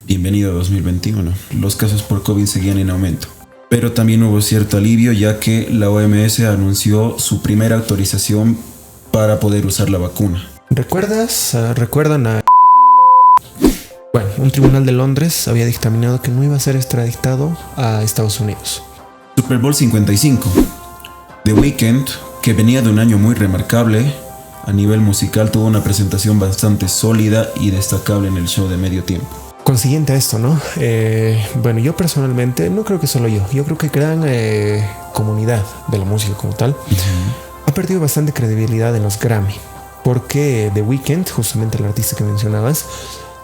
Bienvenido a 2021. Los casos por COVID seguían en aumento. Pero también hubo cierto alivio ya que la OMS anunció su primera autorización para poder usar la vacuna. ¿Recuerdan a... Bueno, un tribunal de Londres había dictaminado que no iba a ser extraditado a Estados Unidos. Super Bowl 55. The Weeknd, que venía de un año muy remarcable a nivel musical, tuvo una presentación bastante sólida y destacable en el show de medio tiempo. Consiguiente a esto, ¿no? Bueno, yo personalmente, no creo que solo yo creo que gran comunidad de la música como tal ha perdido bastante credibilidad en los Grammy, porque The Weeknd, justamente el artista que mencionabas,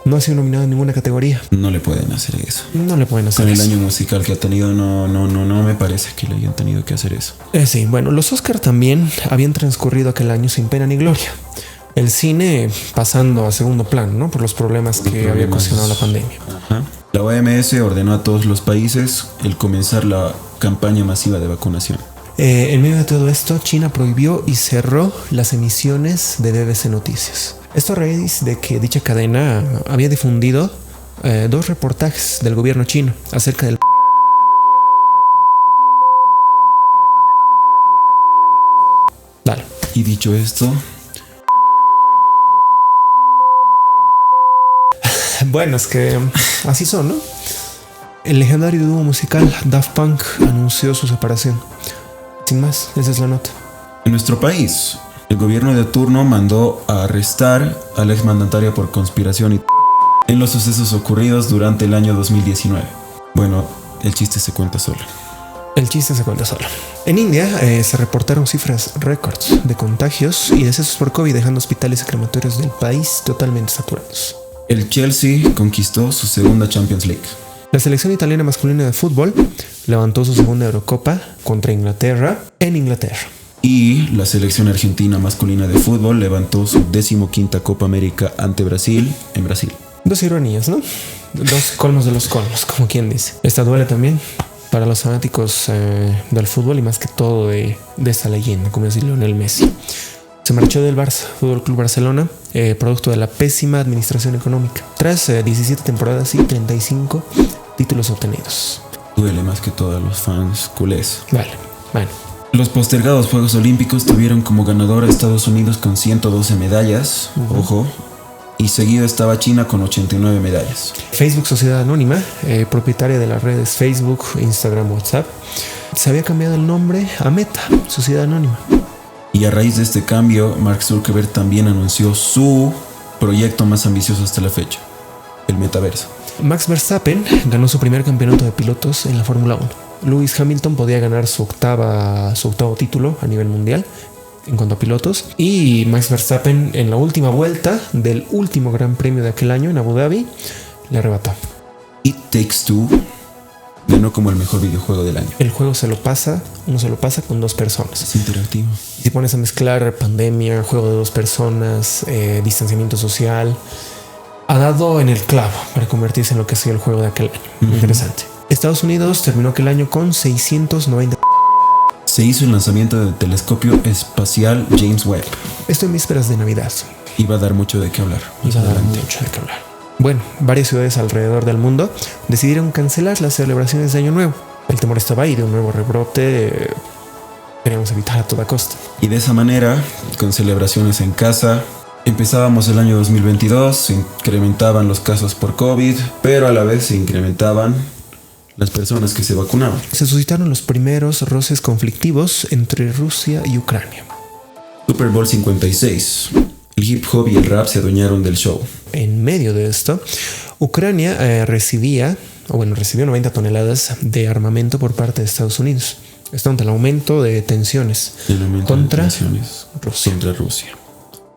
no ha sido nominado en ninguna categoría. No le pueden hacer eso. No le pueden hacer Con eso. el año musical que ha tenido, no me parece que le hayan tenido que hacer eso. Sí, bueno, los Oscar también habían transcurrido aquel año sin pena ni gloria. El cine pasando a segundo plano, ¿no? Por los problemas que había ocasionado la pandemia. Ajá. La OMS ordenó a todos los países el comenzar la campaña masiva de vacunación. En medio de todo esto, China prohibió y cerró las emisiones de BBC Noticias. Esto a raíz de que dicha cadena había difundido 2 reportajes del gobierno chino acerca del... Dale. Y dicho esto, bueno, es que así son, ¿no? El legendario dúo musical Daft Punk anunció su separación. Sin más, esa es la nota. en nuestro país, el gobierno de turno mandó a arrestar al exmandatario por conspiración y en los sucesos ocurridos durante el año 2019. Bueno, el chiste se cuenta solo. El chiste se cuenta solo. En India se reportaron cifras récords de contagios y decesos por COVID, dejando hospitales y crematorios del país totalmente saturados. El Chelsea conquistó su segunda Champions League. La selección italiana masculina de fútbol levantó su segunda Eurocopa contra Inglaterra en Inglaterra. Y la selección argentina masculina de fútbol levantó su 15ª Copa América ante Brasil en Brasil. 2 ironías, ¿no? 2 colmos de los colmos, como quien dice. Esta duele también para los fanáticos del fútbol y más que todo de esta leyenda, como es Lionel Messi. Se marchó del Barça, Fútbol Club Barcelona, producto de la pésima administración económica. Tras 17 temporadas y 35 títulos obtenidos. Duele más que todo a los fans culés. Vale, bueno. Los postergados Juegos Olímpicos tuvieron como ganador a Estados Unidos con 112 medallas, ojo, y seguido estaba China con 89 medallas. Facebook Sociedad Anónima, propietaria de las redes Facebook, Instagram, WhatsApp, se había cambiado el nombre a Meta, Sociedad Anónima. Y a raíz de este cambio, Mark Zuckerberg también anunció su proyecto más ambicioso hasta la fecha, el metaverso. Max Verstappen ganó su primer campeonato de pilotos en la Fórmula 1. Lewis Hamilton podía ganar su octavo título a nivel mundial en cuanto a pilotos. Y Max Verstappen en la última vuelta del último gran premio de aquel año en Abu Dhabi le arrebató. It Takes Two ganó como el mejor videojuego del año. El juego uno se lo pasa con 2 personas. Es interactivo. Si pones a mezclar pandemia, juego de 2 personas, distanciamiento social, ha dado en el clavo para convertirse en lo que ha sido el juego de aquel año. Interesante. Estados Unidos terminó aquel año con 690. Se hizo el lanzamiento del telescopio espacial James Webb. Esto en vísperas de Navidad. Iba a dar mucho de qué hablar. Iba a dar mucho de qué hablar. Bueno, varias ciudades alrededor del mundo decidieron cancelar las celebraciones de Año Nuevo. El temor estaba ahí de un nuevo rebrote. Queríamos evitar a toda costa. Y de esa manera, con celebraciones en casa, empezábamos el año 2022, se incrementaban los casos por COVID, pero a la vez se incrementaban las personas que se vacunaban. Se suscitaron los primeros roces conflictivos entre Rusia y Ucrania. Super Bowl 56. El hip hop y el rap se adueñaron del show. En medio de esto, Ucrania recibió 90 toneladas de armamento por parte de Estados Unidos. Esto ante el aumento de tensiones contra Rusia.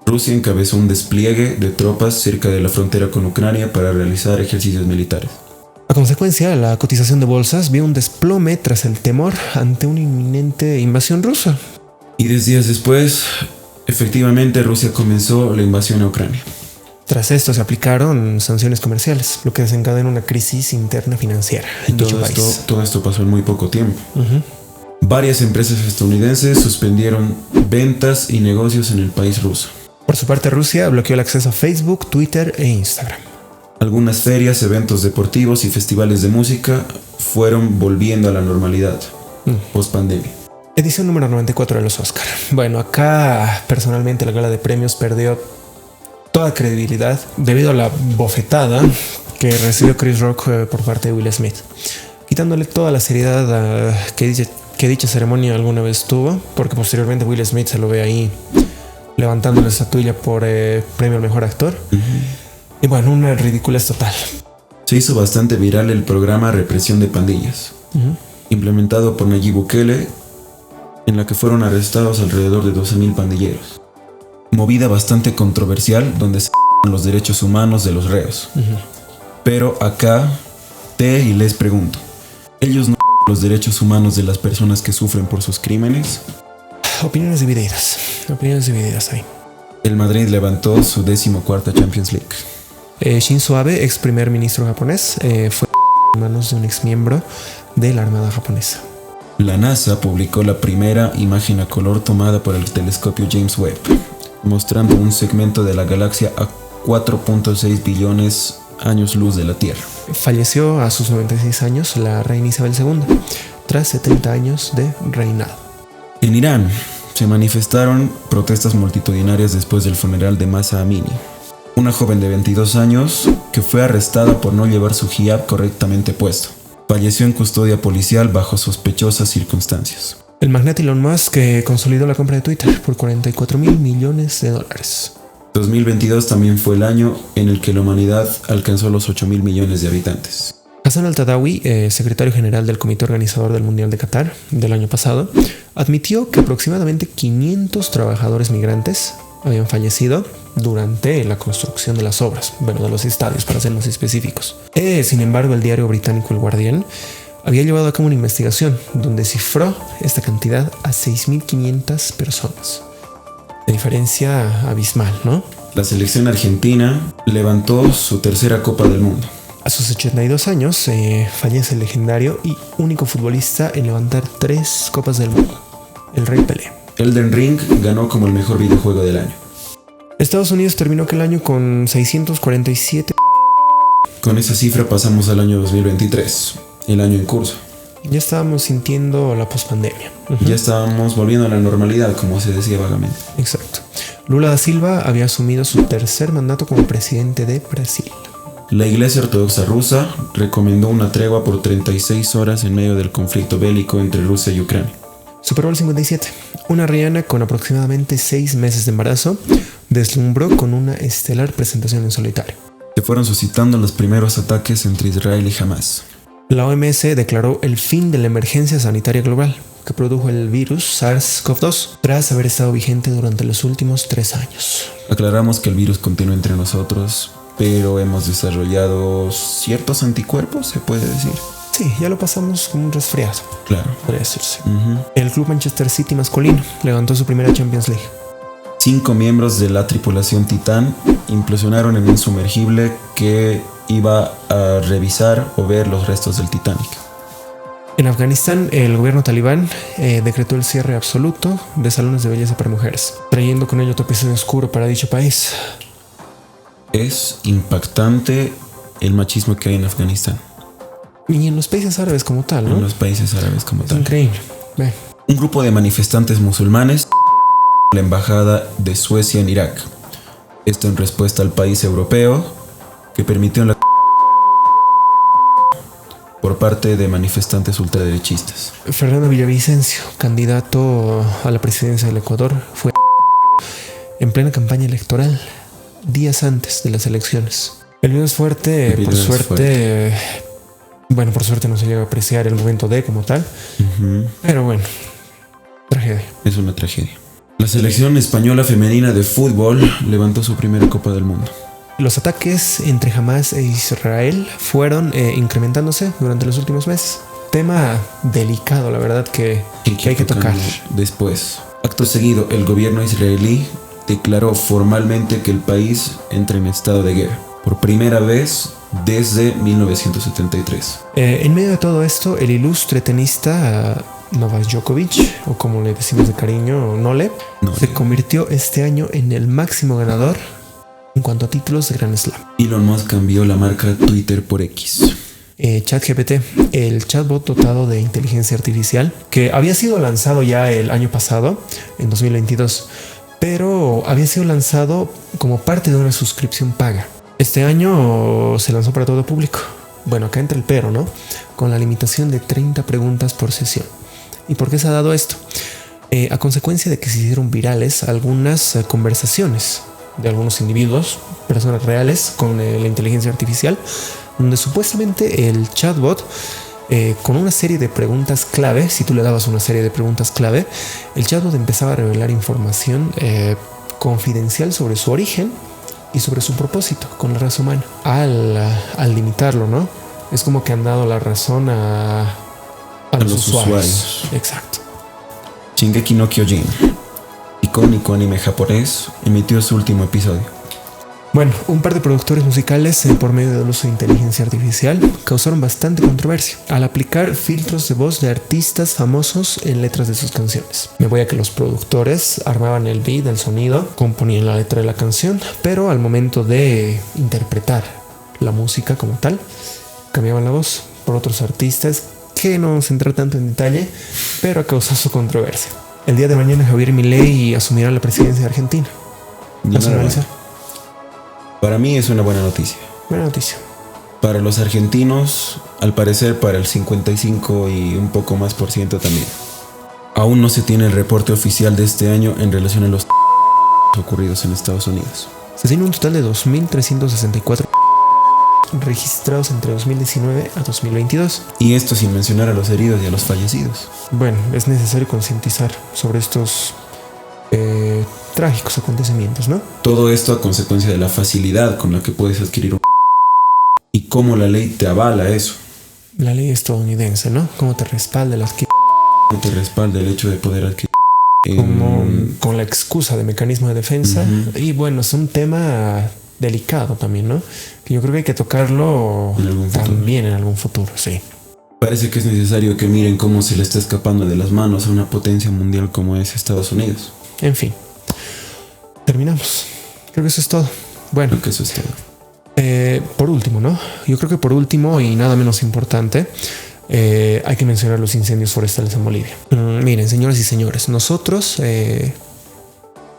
Rusia encabezó un despliegue de tropas cerca de la frontera con Ucrania para realizar ejercicios militares. A consecuencia, la cotización de bolsas vio un desplome tras el temor ante una inminente invasión rusa. Y 10 días después, efectivamente, Rusia comenzó la invasión a Ucrania. Tras esto se aplicaron sanciones comerciales, lo que desencadenó una crisis interna financiera en dicho país. Todo esto pasó en muy poco tiempo. Varias empresas estadounidenses suspendieron ventas y negocios en el país ruso. Por su parte, Rusia bloqueó el acceso a Facebook, Twitter e Instagram. Algunas ferias, eventos deportivos y festivales de música fueron volviendo a la normalidad post pandemia. Edición número 94 de los Oscar. Bueno, acá personalmente la gala de premios perdió toda credibilidad debido a la bofetada que recibió Chris Rock por parte de Will Smith, quitándole toda la seriedad que dicha ceremonia alguna vez tuvo, porque posteriormente Will Smith se lo ve ahí levantando la estatuilla por premio al mejor actor. Y bueno, una ridiculez total. Se hizo bastante viral el programa Represión de Pandillas, implementado por Nayib Bukele, en la que fueron arrestados alrededor de 12,000 pandilleros. Movida bastante controversial donde se los derechos humanos de los reos. Pero acá y les pregunto, ¿ellos no los derechos humanos de las personas que sufren por sus crímenes? Opiniones divididas ahí. El Madrid levantó su 14ª Champions League. Shinzo Abe, ex primer ministro japonés, fue en manos de un ex miembro de la Armada japonesa. La NASA publicó la primera imagen a color tomada por el telescopio James Webb, mostrando un segmento de la galaxia a 4.6 billones años luz de la Tierra. Falleció a sus 96 años la reina Isabel II, tras 70 años de reinado. En Irán se manifestaron protestas multitudinarias después del funeral de Mahsa Amini, una joven de 22 años que fue arrestada por no llevar su hijab correctamente puesto. Falleció en custodia policial bajo sospechosas circunstancias. El magnate Elon Musk consolidó la compra de Twitter por $44,000 millones. 2022 también fue el año en el que la humanidad alcanzó los 8,000 millones de habitantes. Hassan Al-Tadawi, secretario general del comité organizador del Mundial de Qatar del año pasado, admitió que aproximadamente 500 trabajadores migrantes habían fallecido durante la construcción de las obras, de los estadios para ser más específicos. Sin embargo, el diario británico El Guardián había llevado a cabo una investigación donde cifró esta cantidad a 6.500 personas. De diferencia abismal, ¿no? La selección argentina levantó su tercera Copa del Mundo. A sus 82 años fallece el legendario y único futbolista en levantar 3 Copas del Mundo, el Rey Pelé. Elden Ring ganó como el mejor videojuego del año. Estados Unidos terminó aquel año con 647. Con esa cifra pasamos al año 2023, el año en curso. Ya estábamos sintiendo la pospandemia. Ya estábamos volviendo a la normalidad, como se decía vagamente. Exacto. Lula da Silva había asumido su tercer mandato como presidente de Brasil. La Iglesia Ortodoxa rusa recomendó una tregua por 36 horas en medio del conflicto bélico entre Rusia y Ucrania. Super Bowl 57. Una Rihanna con aproximadamente 6 meses de embarazo deslumbró con una estelar presentación en solitario. Se fueron suscitando los primeros ataques entre Israel y Hamas. La OMS declaró el fin de la emergencia sanitaria global que produjo el virus SARS-CoV-2 tras haber estado vigente durante los últimos 3 años. Aclaramos que el virus continúa entre nosotros, pero hemos desarrollado ciertos anticuerpos, se puede decir. Sí, ya lo pasamos como un resfriado. Claro. Podría decirse. El club Manchester City masculino levantó su primera Champions League. 5 miembros de la tripulación Titán implosionaron en un sumergible que iba a revisar o ver los restos del Titanic. En Afganistán, el gobierno talibán decretó el cierre absoluto de salones de belleza para mujeres, trayendo con ello otro episodio oscuro para dicho país. Es impactante el machismo que hay en Afganistán. Y en los países árabes como tal, ¿no? En los países árabes como tal. Increíble. Ve. Un grupo de manifestantes musulmanes la embajada de Suecia en Irak. Esto en respuesta al país europeo que permitió la por parte de manifestantes ultraderechistas. Fernando Villavicencio, candidato a la presidencia del Ecuador, fue en plena campaña electoral, días antes de las elecciones. El video es fuerte, por suerte. Bueno, por suerte no se llega a apreciar el momento de como tal. Pero bueno, tragedia. Es una tragedia. La selección española femenina de fútbol levantó su primera Copa del Mundo. Los ataques entre Hamas e Israel fueron incrementándose durante los últimos meses. Tema delicado, la verdad, que hay que tocar. Después, acto seguido, el gobierno israelí declaró formalmente que el país entra en estado de guerra. Por primera vez desde 1973. En medio de todo esto, el ilustre tenista Novak Djokovic, o como le decimos de cariño, Nole, se convirtió este año en el máximo ganador en cuanto a títulos de Grand Slam. Elon Musk cambió la marca Twitter por X. ChatGPT, el chatbot dotado de inteligencia artificial, que había sido lanzado ya el año pasado, en 2022, pero había sido lanzado como parte de una suscripción paga. Este año se lanzó para todo público. Bueno, acá entra el pero, ¿no? Con la limitación de 30 preguntas por sesión. ¿Y por qué se ha dado esto? A consecuencia de que se hicieron virales algunas conversaciones de algunos individuos, personas reales, con la inteligencia artificial, donde supuestamente el chatbot, con una serie de preguntas clave, si tú le dabas una serie de preguntas clave, el chatbot empezaba a revelar información confidencial sobre su origen y sobre su propósito con la raza humana. Al limitarlo, ¿no? Es como que han dado la razón a los usuarios. Exacto. Shingeki no Kyojin, icónico anime japonés, emitió su último episodio. Bueno, un par de productores musicales por medio del uso de inteligencia artificial causaron bastante controversia al aplicar filtros de voz de artistas famosos en letras de sus canciones. Me voy a que los productores armaban el beat, el sonido, componían la letra de la canción, pero al momento de interpretar la música como tal, cambiaban la voz por otros artistas que no vamos a entrar tanto en detalle, pero ha causado su controversia. El día de mañana Javier Milei asumirá la presidencia de Argentina. Para mí es una buena noticia. Buena noticia. Para los argentinos, al parecer para el 55 y un poco más por ciento también. Aún no se tiene el reporte oficial de este año en relación a los ocurridos en Estados Unidos. Se tiene un total de 2.364 registrados entre 2019 a 2022. Y esto sin mencionar a los heridos y a los fallecidos. Bueno, es necesario concientizar sobre estos trágicos acontecimientos, ¿no? Todo esto a consecuencia de la facilidad con la que puedes adquirir un y cómo la ley te avala eso. La ley estadounidense, ¿no? Cómo te respalda Cómo te respalda el hecho de poder adquirir como con la excusa de mecanismo de defensa. Y bueno, es un tema delicado también, ¿no? Que yo creo que hay que tocarlo también en algún futuro, sí. Parece que es necesario que miren cómo se le está escapando de las manos a una potencia mundial como es Estados Unidos. En fin, terminamos. Creo que eso es todo. Bueno, creo que eso es todo. Por último, ¿no? Yo creo que por último y nada menos importante, hay que mencionar los incendios forestales en Bolivia. Miren, señoras y señores, nosotros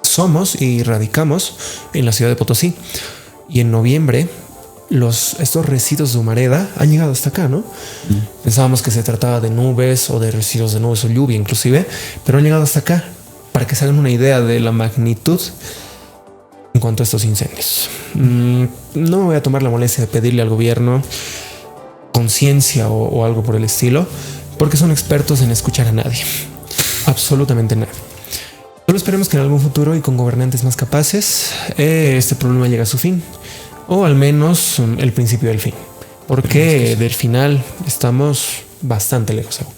somos y radicamos en la ciudad de Potosí. Y en noviembre estos residuos de humareda han llegado hasta acá, ¿no? Pensábamos que se trataba de nubes o de residuos de nubes o lluvia inclusive, pero han llegado hasta acá, para que se hagan una idea de la magnitud en cuanto a estos incendios. No me voy a tomar la molestia de pedirle al gobierno conciencia o algo por el estilo, porque son expertos en escuchar a nadie, absolutamente nadie. Solo esperemos que en algún futuro y con gobernantes más capaces este problema llegue a su fin, o al menos el principio del fin, porque del final estamos bastante lejos aún.